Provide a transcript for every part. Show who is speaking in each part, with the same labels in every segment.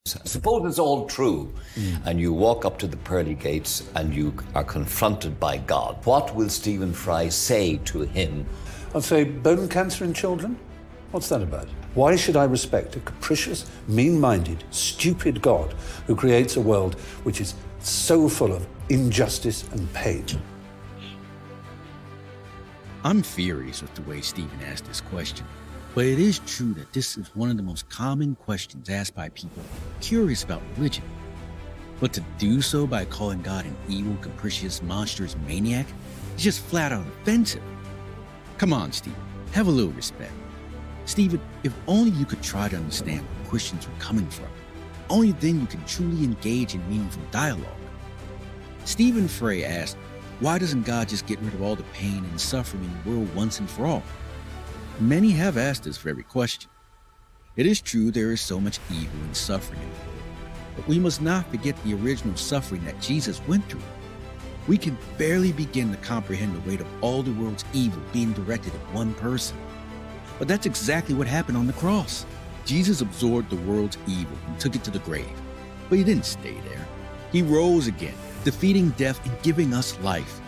Speaker 1: Suppose it's all true, and you walk up to the pearly gates and you are confronted by God. What will Stephen Fry say to him?
Speaker 2: I'd say, bone cancer in children? What's that about? Why should I respect a capricious, mean-minded, stupid God who creates a world which is so full of injustice and pain?
Speaker 3: I'm furious with the way Stephen asked this question, but it is true that this is one of the most common questions asked by people curious about religion. But to do so by calling God an evil, capricious, monstrous maniac is just flat out offensive. Come on, Stephen, have a little respect. Stephen, if only you could try to understand where Christians are coming from. Only then you can truly engage in meaningful dialogue. Stephen Fry asked, why doesn't God just get rid of all the pain and suffering in the world once and for all? Many have asked this very question. It is true there is so much evil and suffering in the world, but we must not forget the original suffering that Jesus went through. We can barely begin to comprehend the weight of all the world's evil being directed at one person. But that's exactly what happened on the cross. Jesus absorbed the world's evil and took it to the grave. But he didn't stay there. He rose again, defeating death and giving us life.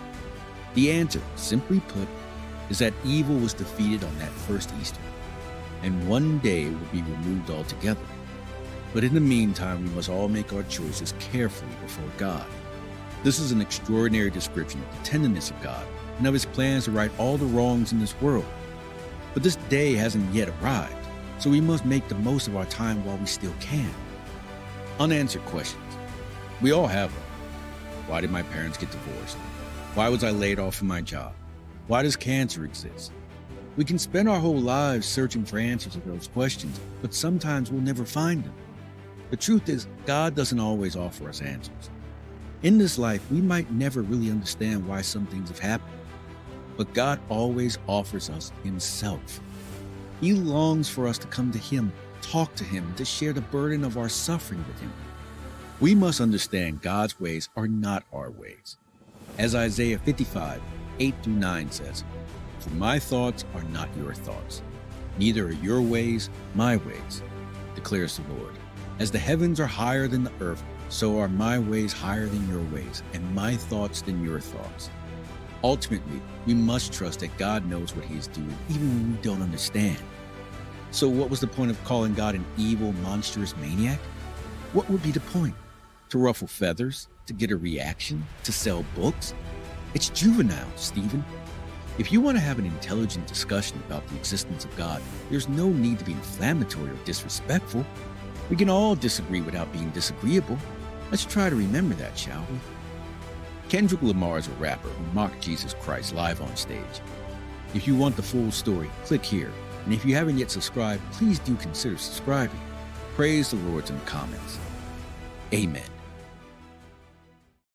Speaker 3: The answer, simply put, is that evil was defeated on that first Easter, and one day it will be removed altogether. But in the meantime, we must all make our choices carefully before God. This is an extraordinary description of the tenderness of God and of his plans to right all the wrongs in this world. But this day hasn't yet arrived, so we must make the most of our time while we still can. Unanswered questions. We all have them. Why did my parents get divorced? Why was I laid off from my job? Why does cancer exist? We can spend our whole lives searching for answers to those questions, but sometimes we'll never find them. The truth is, God doesn't always offer us answers. In this life, we might never really understand why some things have happened, but God always offers us himself. He longs for us to come to him, talk to him, to share the burden of our suffering with him. We must understand God's ways are not our ways. As Isaiah 55, 8-9 says, "For my thoughts are not your thoughts, neither are your ways my ways, declares the Lord. As the heavens are higher than the earth, so are my ways higher than your ways, and my thoughts than your thoughts." Ultimately, we must trust that God knows what he is doing, even when we don't understand. So what was the point of calling God an evil, monstrous maniac? What would be the point? To ruffle feathers? To get a reaction? To sell books? It's juvenile, Stephen. If you want to have an intelligent discussion about the existence of God, there's no need to be inflammatory or disrespectful. We can all disagree without being disagreeable. Let's try to remember that, shall we? Kendrick Lamar is a rapper who mocked Jesus Christ live on stage. If you want the full story, click here. And if you haven't yet subscribed, please do consider subscribing. Praise the Lord in the comments. Amen.